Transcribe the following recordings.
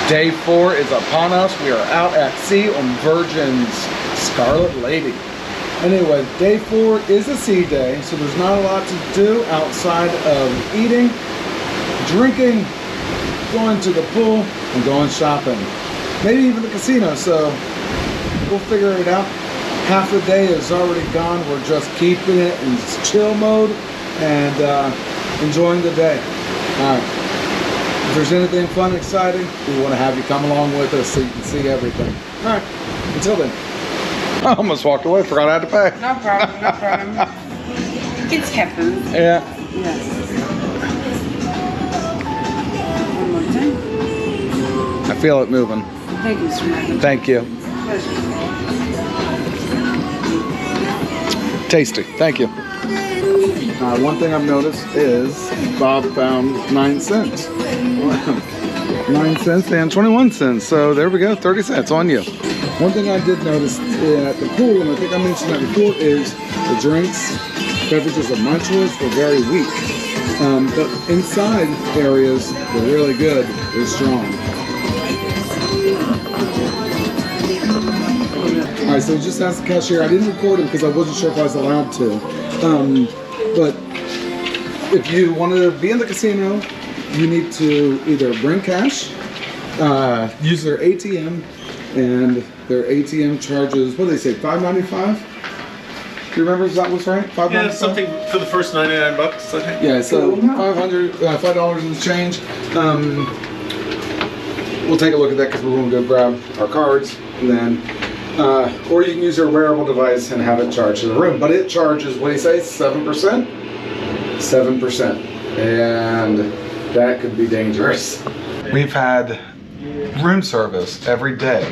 Day 4 is upon us. We are out at sea on Virgin's Scarlet Lady. Anyway, day 4 is a sea day, so there's not a lot to do outside of eating, drinking, going to the pool, and going shopping. Maybe even the casino, so we'll figure it out. Half the day is already gone. We're just keeping it in chill mode and enjoying the day. All right. If there's anything fun and exciting, we want to have you come along with us so you can see everything. All right. Until then. I almost walked away. Forgot I had to pay. No problem. No problem. It's happened. Yeah. Yes. One more time. I feel it moving. Thank you, Mr. Madam. Thank you. Pleasure. Tasty. Thank you. One thing I've noticed is Bob found 9 cents. 9 cents and 21 cents. So there we go. 30 cents on you. One thing I did notice at the pool, and I think I mentioned that before, is the drinks, beverages of my choice were very weak. But inside areas were really good. They're strong. Alright, so just asked the cashier. I didn't record him because I wasn't sure if I was allowed to. But if you want to be in the casino, you need to either bring cash, use their ATM, and their ATM charges, what did they say, $5.95? Do you remember if that was right? $5.95? Yeah, something for the first 99 bucks, I think. Yeah, so $5 and change. We'll take a look at that because we're going to go grab our cards, and then, or you can use your wearable device and have it charged to the room. But it charges, what do you say, 7%? 7%. And that could be dangerous. We've had room service every day,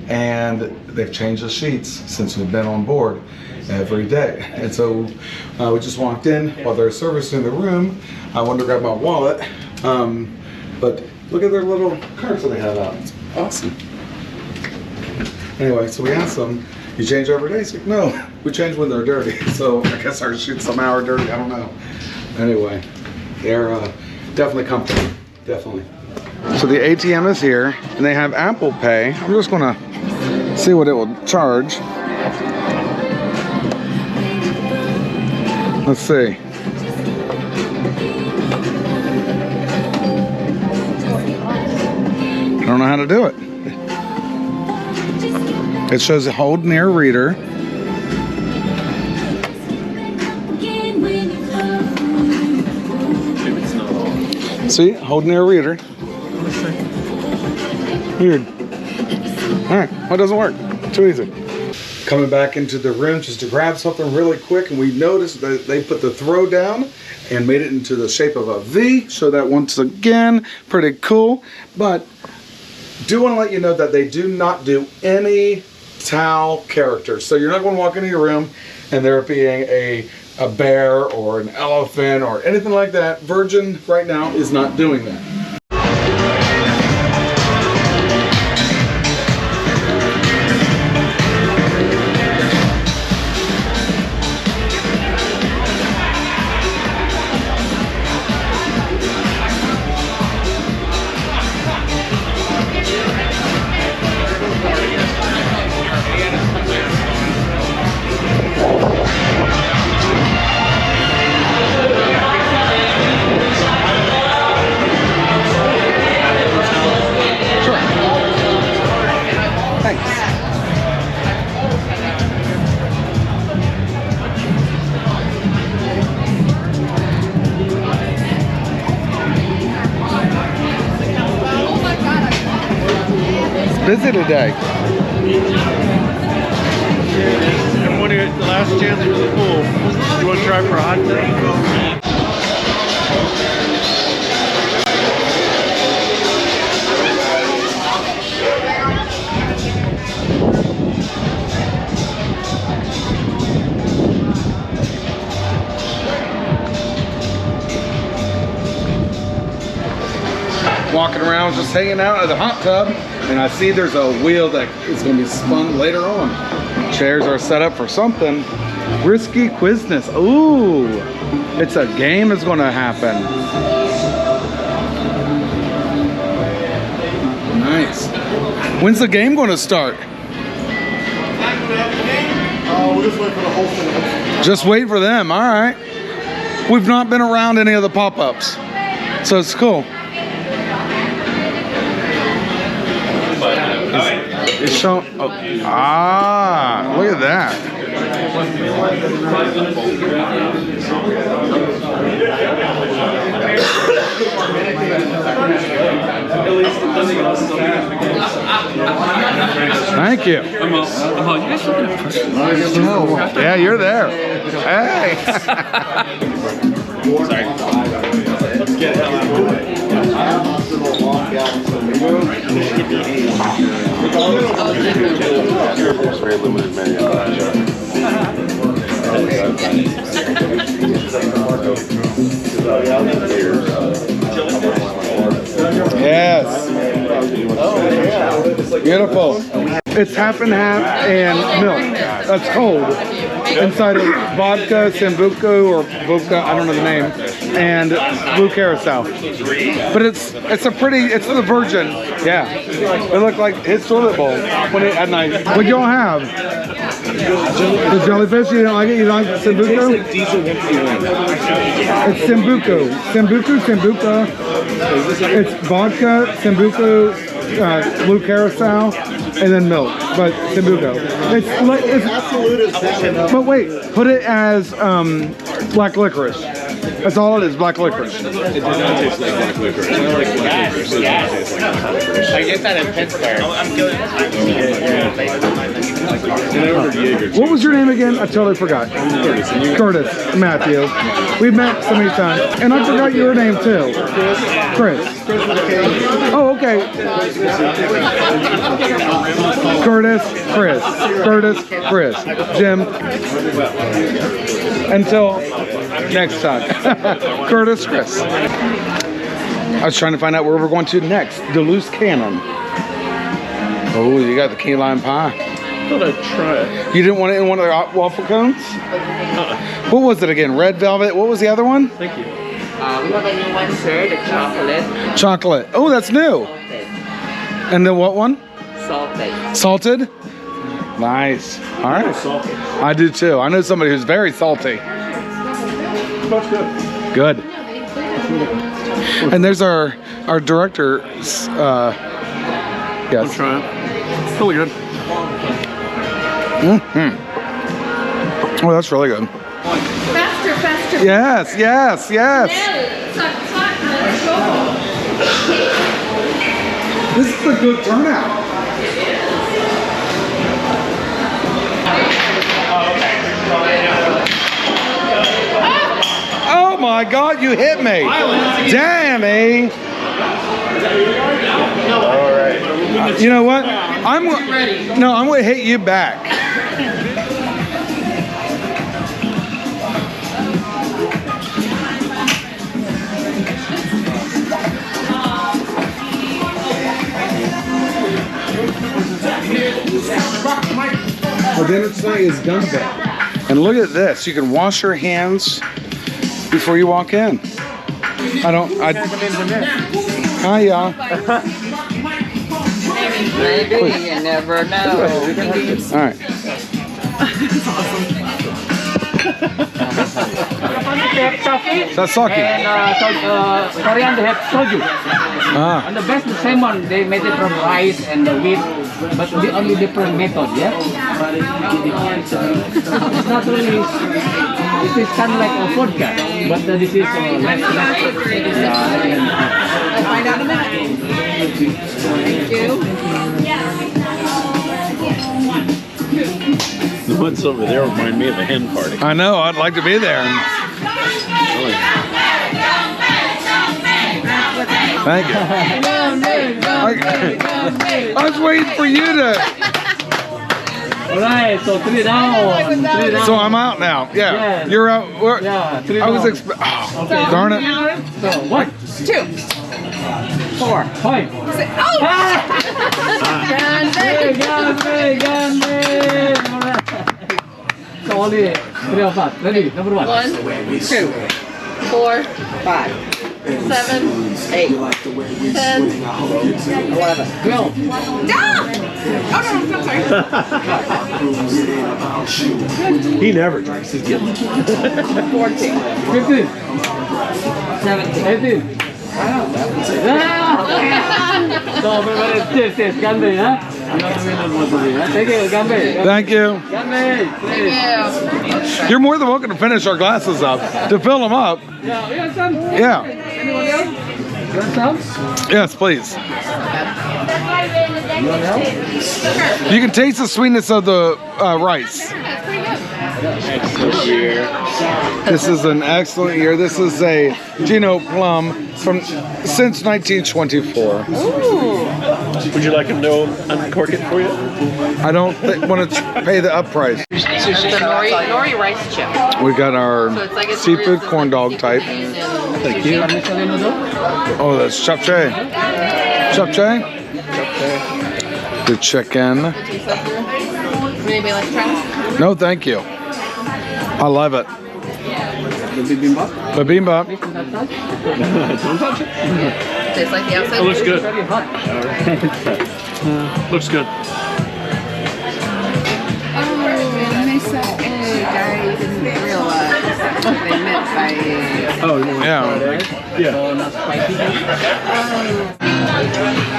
and they've changed the sheets since we've been on board every day. And so we just walked in while they're servicing the room. I wanted to grab my wallet, but look at their little cards that they have out. It's awesome. Anyway, so we asked them, you change every day? He's like, no, we change when they're dirty. So I guess our sheets somehow are dirty, I don't know. Anyway, they're definitely comfortable, definitely. So the ATM is here, and they have Apple Pay. I'm just gonna see what it will charge. Let's see. I don't know how to do it. It shows a hold near reader. See, hold near reader. Weird. Alright, well, it doesn't work. Too easy. Coming back into the room just to grab something really quick, and we noticed that they put the throw down and made it into the shape of a V. Show that once again. Pretty cool. But do want to let you know that they do not do any towel characters. So you're not going to walk into your room and there being a bear or an elephant or anything like that. Virgin right now is not doing that. Busy today. And when you get the last chance for the pool, you want to try for a hot tub? Walking around just hanging out at the hot tub, and I see there's a wheel that is going to be spun later on. Chairs are set up for something. Risky Quizness. Ooh, it's a game is going to happen. Nice. When's the game going to start? We'll just wait for the whole thing. Just wait for them. All right. We've not been around any of the pop-ups, so it's cool. It's showing. Oh, look at that. Thank you. Yeah, you're there. Hey. Very limited menu. Yes. Beautiful. It's half and half and milk. That's cold. Inside of vodka, Sambuca, or vodka, I don't know the name, and blue carousel. But it's the Virgin. Yeah. It looked like his toilet bowl when it at night. What y'all have? The jellyfish? You didn't like it? You don't like Sambuca? It's Sambuca. Sambuca. It's vodka, Sambuca, blue carousel, and then milk. But Sambuca. But wait, put it as black licorice. That's all it is, black licorice. It does not taste like black licorice. I like black licorice. It doesn't taste like black licorice. I get that in Pittsburgh. And I ordered Jaeger. What was your name again? I totally forgot. Curtis. And you? Curtis, Matthew. We've met so many times. And I forgot your name too. Chris. Oh, okay. Curtis, Chris. Jim. Until next time. Curtis, Chris. I was trying to find out where we're going to next. Duluth Cannon. Oh, you got the key lime pie. I thought I'd try it. You didn't want it in one of the waffle cones? What was it again? Red velvet? What was the other one? Thank you. We have a new one, sir, the chocolate. Chocolate. Oh, that's new. Salted. And then what one? Salted. Salted? Nice. All right. Salty. I do too. I know somebody who's very salty. That's good. Good. And there's our director. I'll Yes. try it. It's really good. Oh, that's really good. Faster. Yes. This is a good turnout. Oh my God, you hit me. Danny. All right. You know what? I'm going to hit you back. For dinner tonight is gumbo. And look at this. You can wash your hands before you walk in. Hiya. Maybe, you never know. All right. That's sake. Korean they have soju. Ah. And the best the same one they made it from rice and the wheat, but the only different method, yeah. It's not really. It is kind of like a vodka, but this is less. I'll find out in a minute. Thank you. The ones over there remind me of a hen party. I know. I'd like to be there. Thank you. I was waiting for you to. Alright, so 3 down. 3 down. So I'm out now. Yeah. Yes. You're out. Yeah, 3 I was down. oh, darn it. So 1, 2, 4, 5. 6. Oh! Gandhi. Alright. So only 3 of us. Ready? Number 1. 1, 2, 4, 5. 7, 8. 10. 11. 12. Ah! Oh no, I'm sorry. He never drinks. He's guilty. 14. 15. 17. 18. No, but it's Gambe, huh? You have to win the lottery, huh? Thank you, Gambe. Thank you. Gambe, please. Yeah. You're more than welcome to finish our glasses up. To fill them up. Yeah, you want some? Yeah. Anyone else? You want some? Yes, please. You want help? You can taste the sweetness of the rice. Excellent year. This is an excellent year. This is a Gino Plum from since 1924. Would you like him to uncork it for you? I don't want to pay the up price. It's a nori rice chip. We got our So it's like a seafood corn dog type. Thank you. Oh, that's japchae. Japchae. The chicken. Anybody like to try? No, thank you. I love it. The bibimbap? The bibimbap. Don't touch it. Tastes like the outside. It looks good. Very hot. Looks good. Oh, they said egg. I didn't realize what they meant by egg. Oh, you want Yeah. Yeah. So not spicy.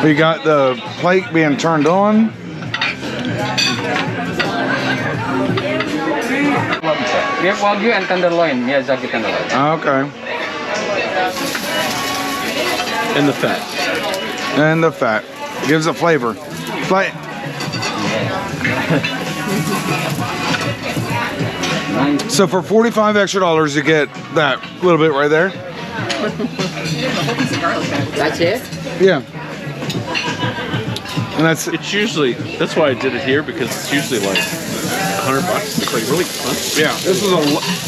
We got the plate being turned on. We have Wagyu and tenderloin. Miyazaki tenderloin. Okay. And the fat. And the fat gives it flavor. Like, Nice. so for $45 extra, you get that little bit right there. That's it? Yeah. And that's It's usually, that's why I did it here, because it's usually like $100. It's like really fun. yeah.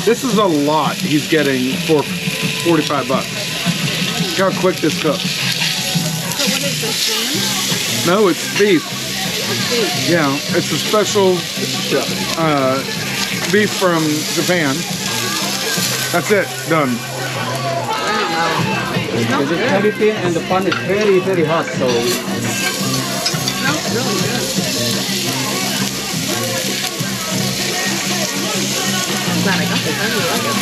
This is a lot he's getting for $45. Look how quick this cooks. So what is this, No, it's beef. Yeah, it's a special beef from Japan. That's it. Done. Because it's very thin and the pan is very, very hot. So Glad I got this. I really like it.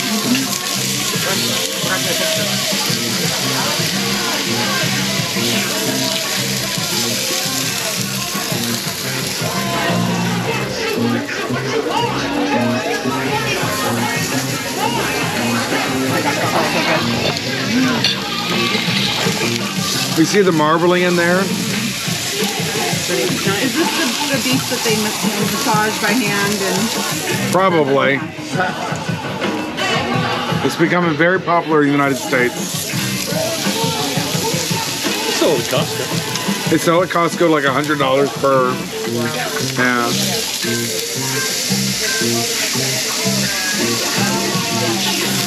We see the marbling in there. Now, is this the beef that they massage by hand and? Probably. It's becoming very popular in the United States. It's still at Costco. They sell at Costco like $100 per. Yeah.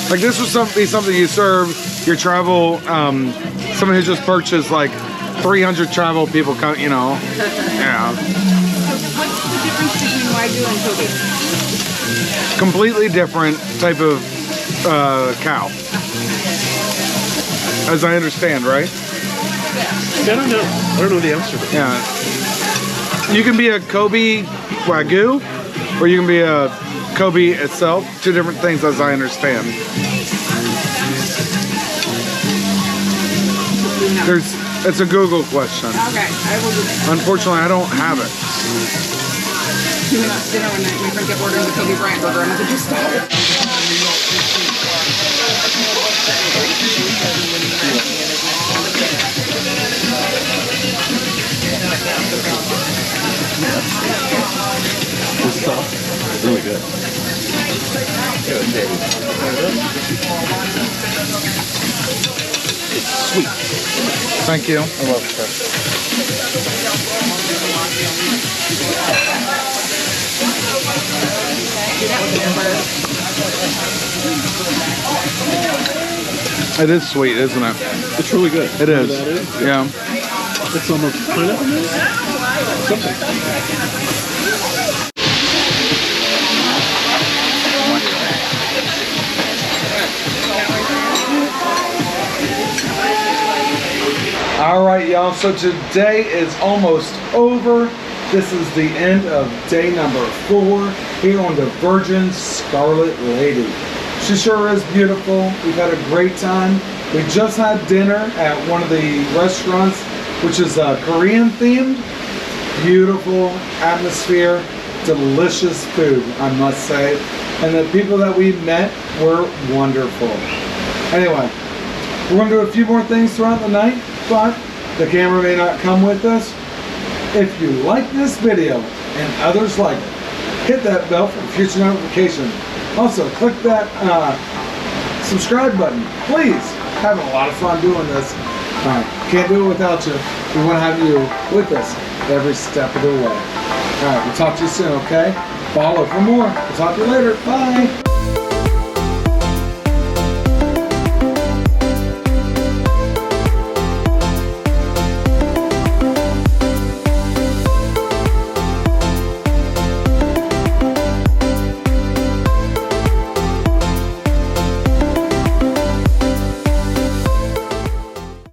Like this would be something you serve your travel. Someone who just purchased like 300 travel people come. You know. Yeah. What's the difference between Wagyu and Kobe? Completely different type of cow. As I understand, right? I don't know. I don't know the answer. Yeah. You can be a Kobe Wagyu, or you can be a Kobe itself. Two different things, as I understand. It's a Google question. Okay, I will do that. Unfortunately, I don't have it. We went out to dinner and my friend kept ordering the Kobe Bryant burger and I said, just stop. This sauce is really good. It's sweet. Thank you. It is sweet, isn't it? It's really good. It is. That is? Yeah. It's almost pineapple maybe? Something. All right, y'all. So today is almost over. This is the end of day number 4 here on the Virgin Scarlet Lady. She sure is beautiful. We've had a great time. We just had dinner at one of the restaurants, which is Korean themed. Beautiful atmosphere, delicious food, I must say. And the people that we met were wonderful. Anyway, we're going to do a few more things throughout the night, but the camera may not come with us. If you like this video and others like it, hit that bell for future notification. Also, click that subscribe button. Please, having a lot of fun doing this. Can't do it without you. We want to have you with us every step of the way. All right, we'll talk to you soon, okay? Follow for more. We'll talk to you later. Bye.